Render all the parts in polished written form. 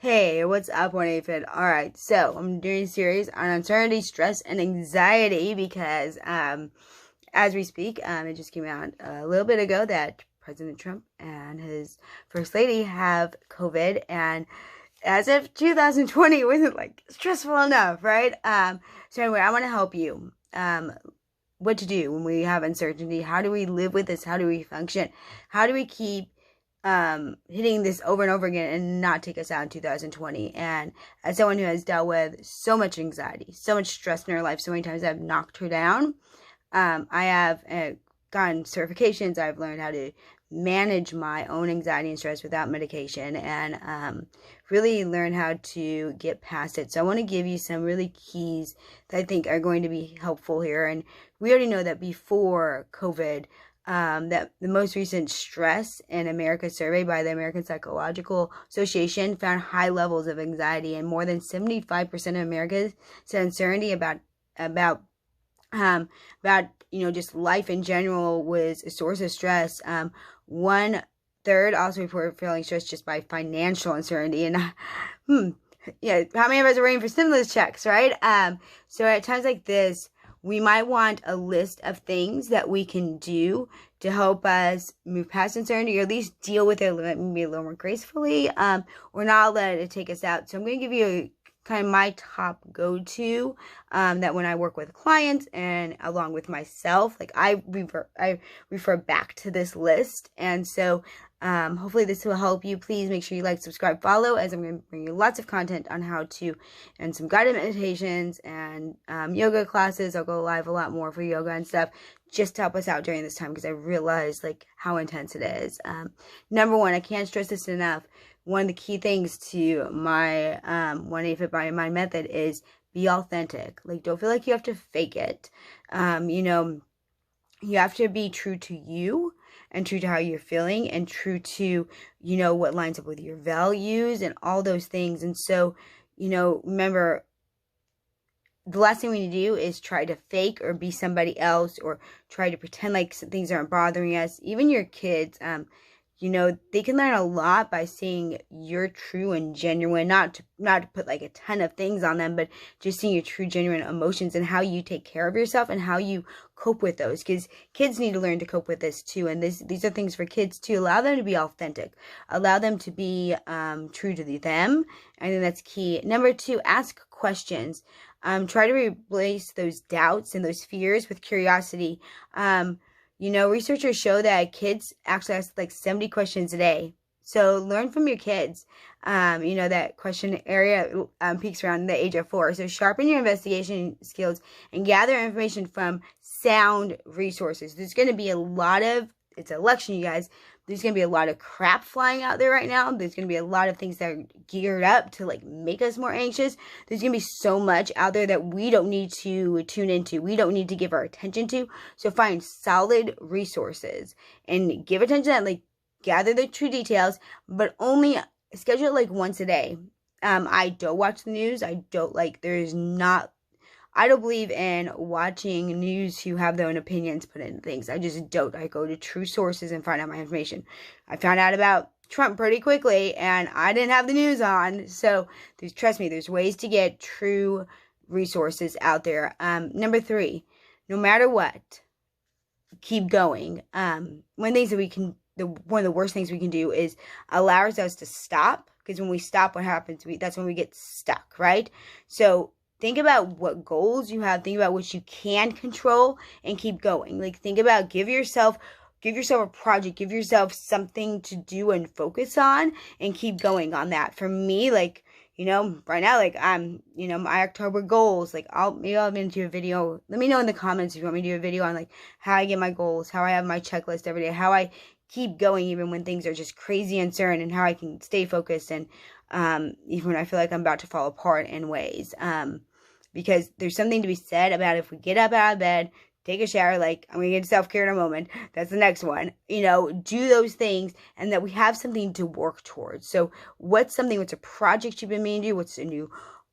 Hey, what's up, 1-8-Fit? Alright, so I'm doing a series on uncertainty, stress, and anxiety because as we speak, it just came out a little bit ago that President Trump and his First Lady have COVID, and as if 2020 wasn't like stressful enough, right? So anyway, I want to help you. What to do when we have uncertainty? How do we live with this? How do we function? How do we keep hitting this over and over again and not take us out in 2020? And as someone who has dealt with so much anxiety, so much stress in her life, so many times I've knocked her down, I have gotten certifications. I've learned how to manage my own anxiety and stress without medication, and really learn how to get past it. So I want to give you some really keys that I think are going to be helpful here. And we already know that before COVID, that the most recent stress in America survey by the American Psychological Association found high levels of anxiety, and more than 75% of Americans said uncertainty about just life in general was a source of stress. 1/3 also reported feeling stressed just by financial uncertainty. And yeah, how many of us are waiting for stimulus checks, right? So at times like this, we might want a list of things that we can do to help us move past uncertainty, or at least deal with it maybe a little more gracefully, or not let it take us out. So I'm going to give you kind of my top go-to, that when I work with clients and along with myself, like I refer back to this list. And so hopefully this will help you. Please make sure you like, subscribe, follow, as I'm going to bring you lots of content on how to, and some guided meditations and yoga classes. I'll go live a lot more for yoga and stuff, just to help us out during this time, because I realize like how intense it is. Number one, I can't stress this enough. One of the key things to my 1-8-Fit by my method is be authentic. Like, don't feel like you have to fake it. You have to be true to you, and true to how you're feeling, and true to, what lines up with your values and all those things. And so, remember, the last thing we need to do is try to fake or be somebody else, or try to pretend like things aren't bothering us. Even your kids, they can learn a lot by seeing you're true and genuine, not to put like a ton of things on them, but just seeing your true, genuine emotions and how you take care of yourself and how you cope with those, because kids need to learn to cope with this too. And these are things for kids too. Allow them to be authentic. Allow them to be true to them. I think that's key. Number two, ask questions. Try to replace those doubts and those fears with curiosity. Researchers show that kids actually ask like 70 questions a day. So learn from your kids. That question area peaks around the age of 4. So sharpen your investigation skills and gather information from sound resources. There's going to be it's election, you guys. There's going to be a lot of crap flying out there right now. There's going to be a lot of things that are geared up to like make us more anxious. There's going to be so much out there that we don't need to tune into. We don't need to give our attention to. So find solid resources and give attention to that, like gather the true details, but only schedule it like once a day. I don't watch the news. I don't believe in watching news who have their own opinions put into things. I just don't. I go to true sources and find out my information. I found out about Trump pretty quickly, and I didn't have the news on. So trust me, there's ways to get true resources out there. Number 3, no matter what, keep going. One of the worst things we can do is allow ourselves to stop, because when we stop, what happens? That's when we get stuck, right? So think about what goals you have. Think about what you can control and keep going. Like, think about, give yourself a project, give yourself something to do and focus on, and keep going on that. For me, like, right now, like my October goals, like I'll do a video. Let me know in the comments if you want me to do a video on like how I get my goals, how I have my checklist every day, how I keep going even when things are just crazy uncertain, and how I can stay focused, and even when I feel like I'm about to fall apart in ways. Because there's something to be said about if we get up out of bed, take a shower, like I'm going to get self-care in a moment. That's the next one. Do those things, and that we have something to work towards. So what's a project you've been meaning to do? What's a new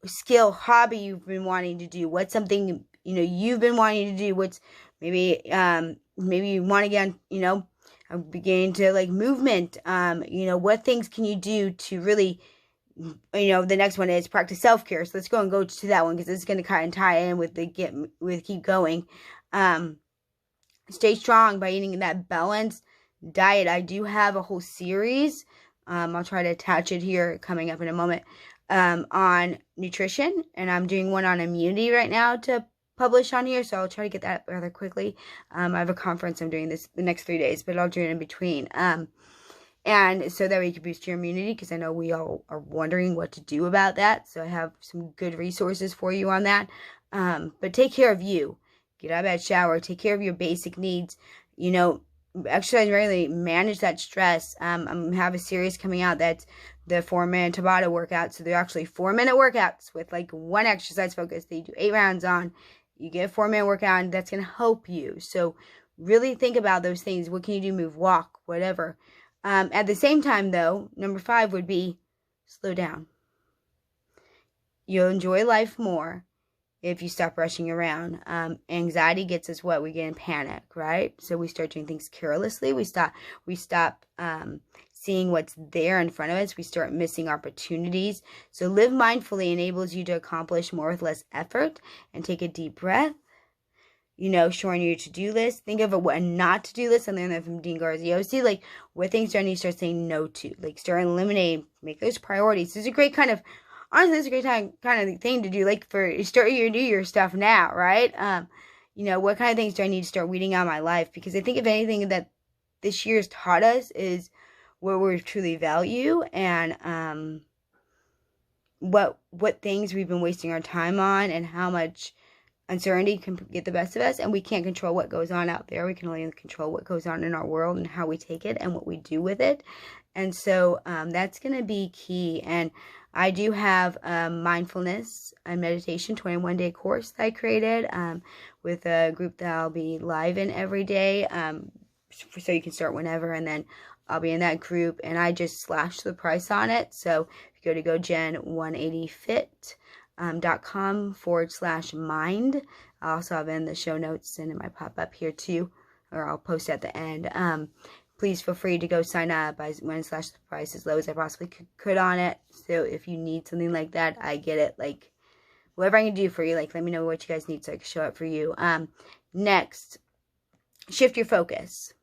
skill, hobby you've been wanting to do? What's something, you've been wanting to do? What's maybe you want to get on, beginning to like movement. What things can you do to really the next one is practice self-care. So let's go to that one, because it's going to kind of tie in with keep going. Stay strong by eating that balanced diet. I do have a whole series. I'll try to attach it here coming up in a moment, on nutrition, and I'm doing one on immunity right now to publish on here, so I'll try to get that rather quickly. I have a conference I'm doing this the next 3 days, but I'll do it in between. And so that way you can boost your immunity, because I know we all are wondering what to do about that. So I have some good resources for you on that. But take care of you. Get out of bed, shower, take care of your basic needs. Exercise regularly, manage that stress. I'm have a series coming out that's the 4-minute Tabata workouts. So they're actually 4-minute workouts with like one exercise focus. They do 8 rounds on. You get a 4-minute workout, and that's going to help you. So really think about those things. What can you do? Move, walk, whatever. At the same time, though, number 5 would be slow down. You'll enjoy life more if you stop rushing around. Anxiety gets us what? We get in panic, right? So we start doing things carelessly. We stop seeing what's there in front of us. We start missing opportunities. So live mindfully enables you to accomplish more with less effort. And take a deep breath. Showing your to-do list. Think of a not to-do list. I learned that from Dean Garziosi. Like, what things do I need to start saying no to? Like, start eliminating, make those priorities. This is a great honestly, it's a great kind of thing to do. Like, do your stuff now, right? What kind of things do I need to start weeding out of my life? Because I think if anything that this year has taught us is what we truly value, and what things we've been wasting our time on, and how much uncertainty can get the best of us, and we can't control what goes on out there. We can only control what goes on in our world and how we take it and what we do with it. And so that's going to be key. And I do have a mindfulness and meditation 21-day course that I created with a group that I'll be live in every day, so you can start whenever, and then I'll be in that group, and I just slashed the price on it. So if you go to GoJen 180fit.com/mind. I'll also have in the show notes, and it might pop up here too, or I'll post at the end. Please feel free to go sign up. I went and slashed the price as low as I possibly could on it. So if you need something like that, I get it. Like, whatever I can do for you, like, let me know what you guys need so I can show up for you. Next, shift your focus.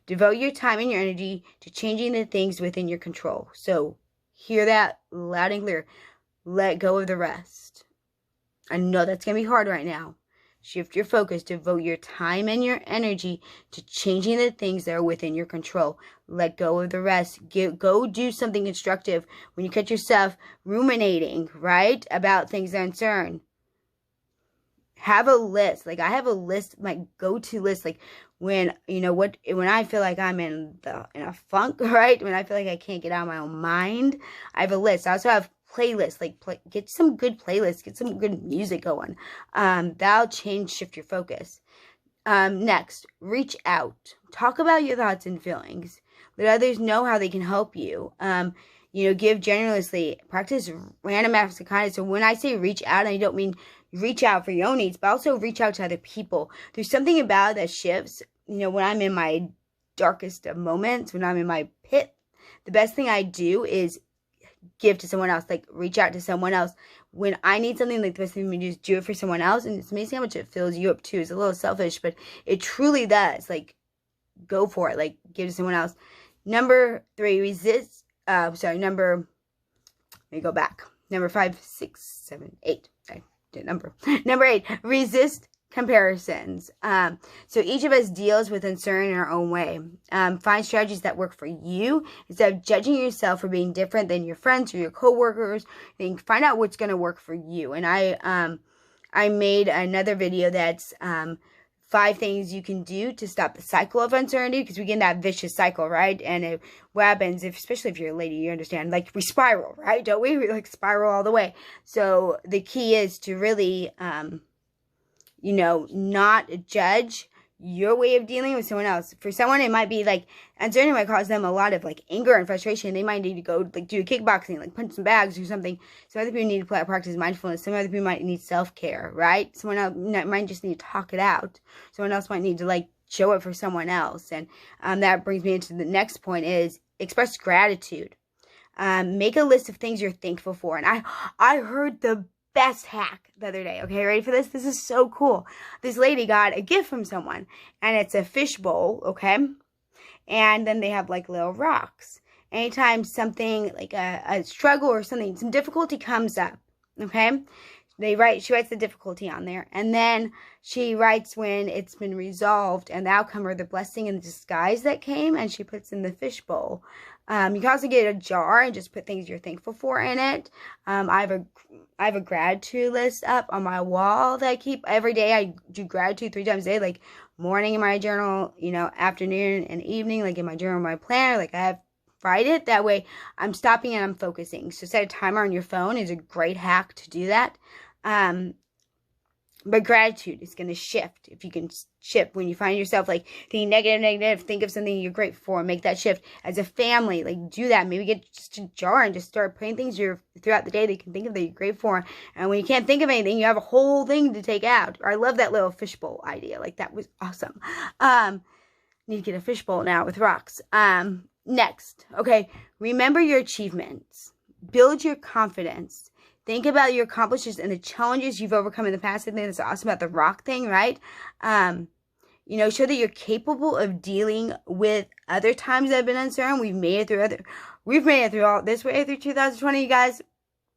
Devote your time and your energy to changing the things within your control. So hear that loud and clear. Let go of the rest. I know that's going to be hard right now. Shift your focus. Devote your time and your energy to changing the things that are within your control. Let go of the rest. Go do something constructive. When you catch yourself ruminating, right, about things that are uncertain, have a list. Like, I have a list, my go-to list. Like, when I feel like I'm in a funk, right? When I feel like I can't get out of my own mind, I have a list. I also have playlists. Like, get some good playlists. Get some good music going. That'll shift your focus. Next, reach out. Talk about your thoughts and feelings. Let others know how they can help you. Give generously. Practice random acts of kindness. So when I say reach out, I don't mean reach out for your own needs, but also reach out to other people. There's something about that shifts. When I'm in my darkest of moments, when I'm in my pit, the best thing I do is give to someone else. Like, reach out to someone else. When I need something, like, the best thing to do is do it for someone else. And it's amazing how much it fills you up too. It's a little selfish, but it truly does. Like, go for it. Like, give to someone else. Number 3, resist. Let me go back. Number 5, 6, 7, 8. I did number 8. Resist comparisons. So each of us deals with uncertainty in our own way. Find strategies that work for you instead of judging yourself for being different than your friends or your coworkers. Then find out what's going to work for you. And I made another video that's 5 things you can do to stop the cycle of uncertainty, because we get in that vicious cycle, right? And what happens, especially if you're a lady, you understand, like, we spiral, right? Don't we? We like spiral all the way. So the key is to really, not judge your way of dealing with someone else. For someone, it might be like, uncertainty might cause them a lot of like anger and frustration. They might need to go like do kickboxing, like punch some bags or something. Some other people need to practice mindfulness. Some other people might need self-care, right? Someone else might just need to talk it out. Someone else might need to like show it for someone else. And that brings me into the next point is express gratitude. Make a list of things you're thankful for. And I heard the best hack the other day. Okay, ready for this? This is so cool. This lady got a gift from someone, and it's a fish bowl, okay? And then they have like little rocks. Anytime something like a struggle or something, some difficulty comes up, okay? She writes the difficulty on there, and then she writes when it's been resolved and the outcome or the blessing in disguise that came, and she puts in the fish bowl. You can also get a jar and just put things you're thankful for in it. I have a gratitude list up on my wall that I keep every day. I do gratitude 3 times a day, like morning in my journal, afternoon and evening, like in my journal, my planner. Like I have write it. That way I'm stopping and I'm focusing. So set a timer on your phone is a great hack to do that. But gratitude is going to shift. If you can shift when you find yourself like thinking negative, think of something you're grateful for, make that shift. As a family, like do that. Maybe get just a jar and just start putting things throughout the day that you can think of that you're grateful for. And when you can't think of anything, you have a whole thing to take out. I love that little fishbowl idea. Like that was awesome. Need to get a fishbowl now with rocks. Next, okay, remember your achievements. Build your confidence. Think about your accomplishments and the challenges you've overcome in the past. I think that's awesome about the rock thing, right? Show that you're capable of dealing with other times that have been uncertain. We've made it through all this way through 2020, you guys.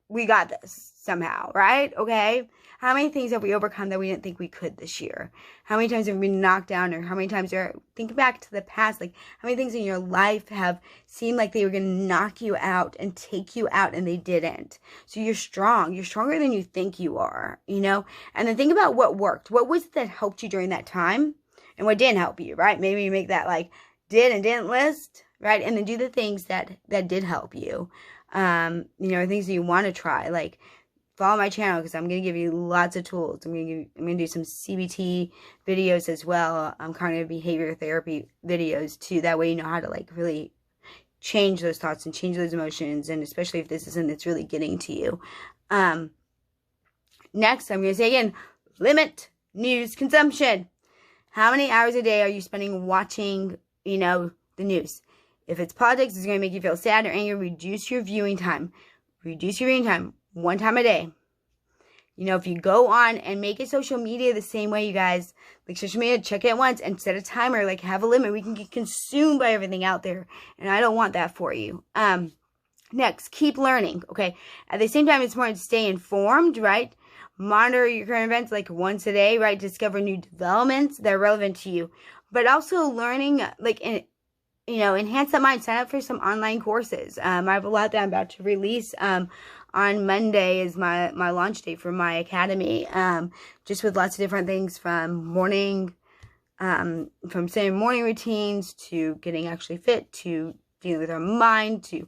We got this somehow, right? Okay. How many things have we overcome that we didn't think we could this year? How many times have we been knocked down, or how many times think back to the past, like how many things in your life have seemed like they were going to knock you out and take you out and they didn't. So you're strong. You're stronger than you think you are, and then think about what worked. What was it that helped you during that time and what didn't help you, right? Maybe you make that like did and didn't list, right? And then do the things that did help you. Things that you want to try, like follow my channel because I'm going to give you lots of tools. I'm going to do some CBT videos as well. Cognitive behavior therapy videos too. That way you know how to like really change those thoughts and change those emotions. And especially if this isn't, it's really getting to you. Next, I'm going to say again, limit news consumption. How many hours a day are you spending watching, the news? If it's politics, it's going to make you feel sad or angry. Reduce your viewing time. Reduce your viewing time. 1 time a day. If you go on and make it social media the same way, you guys, like social media, check it once and set a timer, like have a limit. We can get consumed by everything out there, and I don't want that for you. Next, keep learning, okay? At the same time, it's important to stay informed, right? Monitor your current events like once a day, right? Discover new developments that are relevant to you, but also learning, like, enhance that mind. Sign up for some online courses. I have a lot that I'm about to release. On Monday is my launch date for my academy. Just with lots of different things from setting morning routines to getting actually fit to dealing with our mind to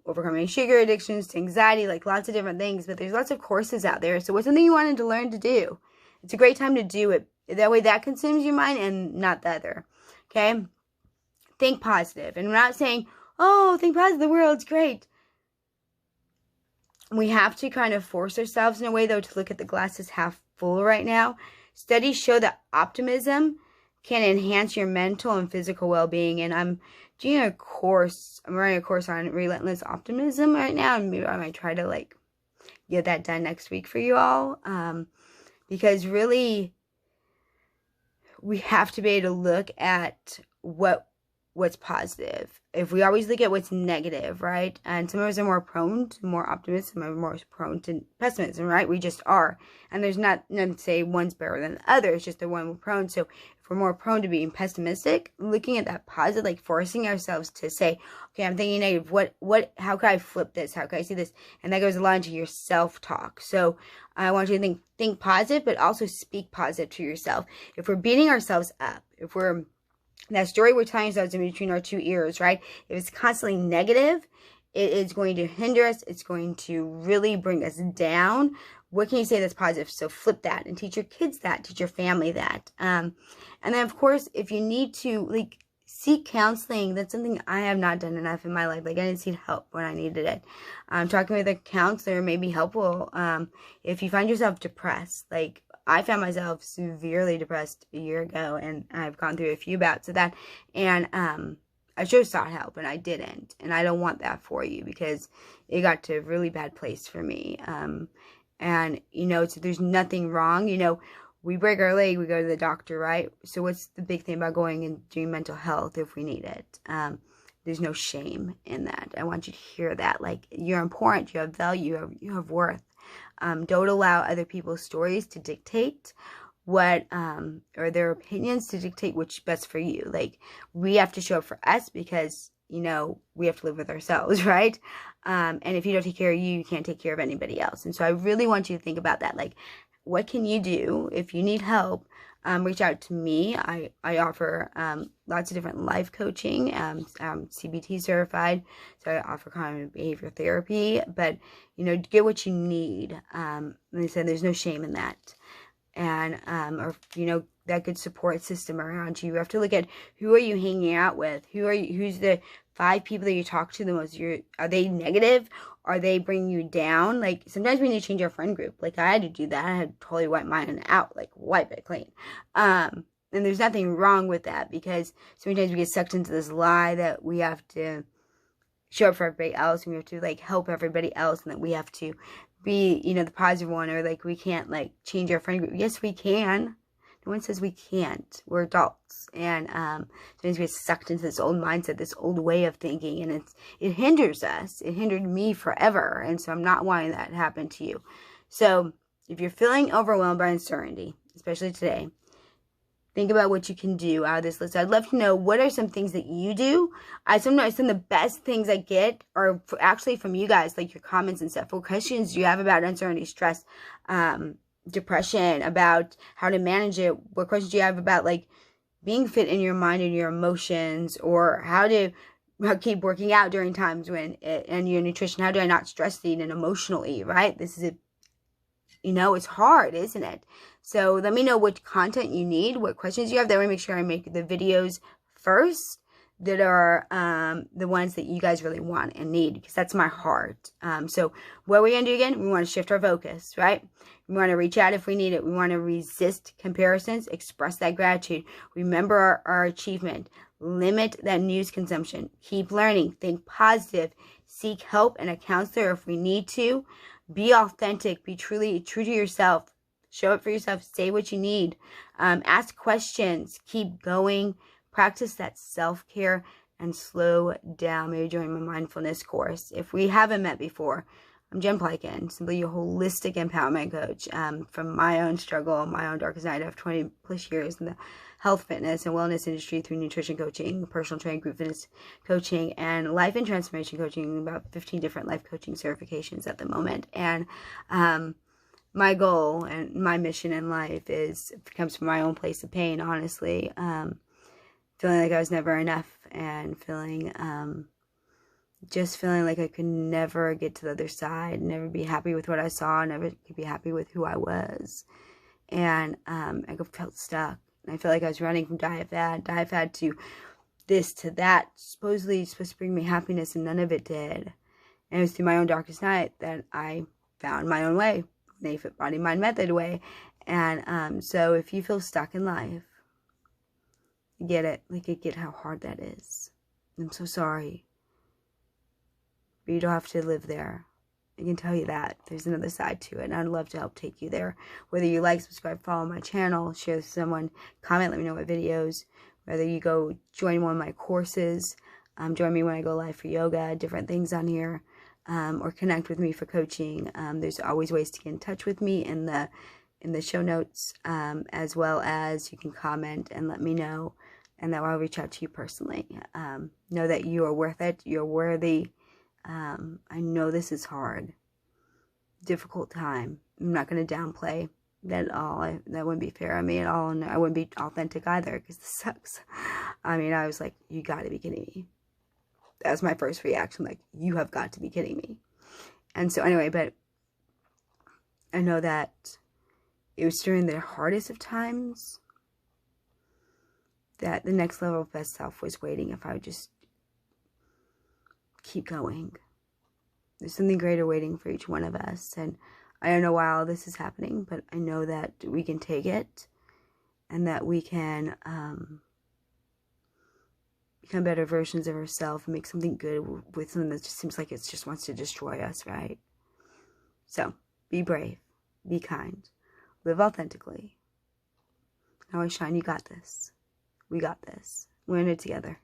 overcoming sugar addictions to anxiety, like lots of different things. But there's lots of courses out there. So what's something you wanted to learn to do? It's a great time to do it. That way that consumes your mind and not the other. Okay? Think positive. And we're not saying, oh, think positive, the world's great. We have to kind of force ourselves in a way, though, to look at the glass as half full right now. Studies show that optimism can enhance your mental and physical well-being. And I'm running a course on relentless optimism right now. And maybe I might try to like get that done next week for you all. Because really, we have to be able to look at what's positive. If we always look at what's negative, right? And some of us are more prone to more optimism, some are more prone to pessimism, right? We just are. And there's none to say one's better than the other. It's just the one we're prone. So if we're more prone to being pessimistic, looking at that positive, like forcing ourselves to say, okay, I'm thinking negative. How can I flip this? How can I see this? And that goes a lot into your self-talk. So I want you to think positive, but also speak positive to yourself. If we're beating ourselves up, if we're that story we're telling ourselves in between our 2 ears, right? If it's constantly negative, it is going to hinder us. It's going to really bring us down. What can you say that's positive? So flip that and teach your kids that, teach your family that. And then, of course, if you need to, seek counseling, that's something I have not done enough in my life. I didn't seek help when I needed it. Talking with a counselor may be helpful. If you find yourself depressed, I found myself severely depressed a year ago, and I've gone through a few bouts of that. And I should have sought help, and I didn't. And I don't want that for you, because it got to a really bad place for me. And, you know, so there's nothing wrong. You know, we break our leg, we go to the doctor, right? So what's the big thing about going and doing mental health if we need it? There's no shame in that. I want you to hear that. Like, you're important, you have value, you have worth. Don't allow other people's stories to dictate what, or their opinions to dictate what's best for you. Like, we have to show up for us, because, you know, we have to live with ourselves, right? And if you don't take care of you, you can't take care of anybody else. And so I really want you to think about that. Like, what can you do if you need help? Reach out to me. I offer lots of different life coaching. I'm CBT certified, so I offer cognitive behavior therapy. But, you know, get what you need. And they said there's no shame in that. And, or, you know, that good support system around you. You have to look at, who are you hanging out with? Who's the 5 people that you talk to the most? Are they negative? Are they bringing you down? Like, sometimes we need to change our friend group. Like, I had to do that. I had to totally wipe mine out, like, wipe it clean. And there's nothing wrong with that, because sometimes we get sucked into this lie that we have to show up for everybody else, and we have to, like, help everybody else, and that we have to be, you know, the positive one, or, like, we can't, like, change our friend group. Yes, we can. No one says we can't. We're adults. And sometimes we get sucked into this old mindset, this old way of thinking, and it hinders us. It hindered me forever. And so I'm not wanting that to happen to you. So if you're feeling overwhelmed by uncertainty, especially today, think about what you can do out of this list. I'd love to know, what are some things that you do? Sometimes some of the best things I get are actually from you guys, like your comments and stuff. What questions you have about uncertainty, stress, depression, about how to manage it? What questions do you have about, like, being fit in your mind and your emotions, or how to keep working out during times when and your nutrition? How do I not stress eat and emotional eat, right? This is you know, it's hard, isn't it? So let me know what content you need, what questions you have. That way, make sure I make the videos first that are the ones that you guys really want and need, because that's my heart. So what we're going to do again, we want to shift our focus, right? We want to reach out if we need it. We want to resist comparisons, express that gratitude, remember our achievement, limit that news consumption, keep learning, think positive, seek help and a counselor if we need to, be authentic, be truly true to yourself, show up for yourself, say what you need, ask questions, keep going, practice that self-care, and slow down. Maybe join my mindfulness course. If we haven't met before, I'm Jen Plykin, simply your holistic empowerment coach. From my own struggle, my own darkest night. I have 20 plus years in the health, fitness, and wellness industry through nutrition coaching, personal training, group fitness coaching, and life and transformation coaching. About 15 different life coaching certifications at the moment. And my goal and my mission in life comes from my own place of pain, honestly. Feeling like I was never enough, and feeling just feeling like I could never get to the other side, never be happy with what I saw, never could be happy with who I was. And I felt stuck. And I felt like I was running from diet fad to this, to that, supposedly supposed to bring me happiness, and none of it did. And it was through my own darkest night that I found my own way, the Fit Body Mind Method way. And so if you feel stuck in life, get it. Like, I get how hard that is. I'm so sorry. But you don't have to live there. I can tell you that. There's another side to it, and I'd love to help take you there. Whether you like, subscribe, follow my channel, share with someone, comment, let me know what videos. Whether you go join one of my courses, join me when I go live for yoga, different things on here, or connect with me for coaching. There's always ways to get in touch with me in the show notes, as well as you can comment and let me know, and that I'll reach out to you personally. Know that you are worth it. You're worthy. I know this is hard, difficult time. I'm not going to downplay that at all. That wouldn't be fair on me at all, and I wouldn't be authentic either, because this sucks. I mean, I was like, you got to be kidding me. That was my first reaction, like, you have got to be kidding me. And so anyway, but I know that it was during the hardest of times that the next level of best self was waiting if I would just keep going. There's something greater waiting for each one of us, and I don't know why all this is happening, but I know that we can take it, and that we can become better versions of ourselves and make something good with something that just seems like it just wants to destroy us, right? So, be brave, be kind, live authentically. Always shine. You got this. We got this. We're in it together.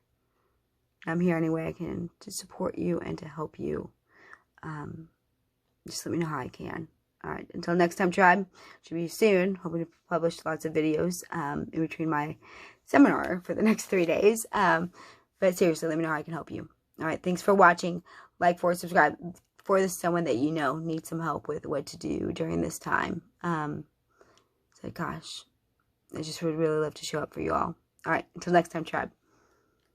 I'm here any way I can to support you and to help you. Just let me know how I can. All right. Until next time, tribe. Should be soon. Hoping to publish lots of videos in between my seminar for the next 3 days. But seriously, let me know how I can help you. All right. Thanks for watching. Like, subscribe. For this someone that you know needs some help with what to do during this time. So gosh, I just would really love to show up for you all. All right. Until next time, tribe.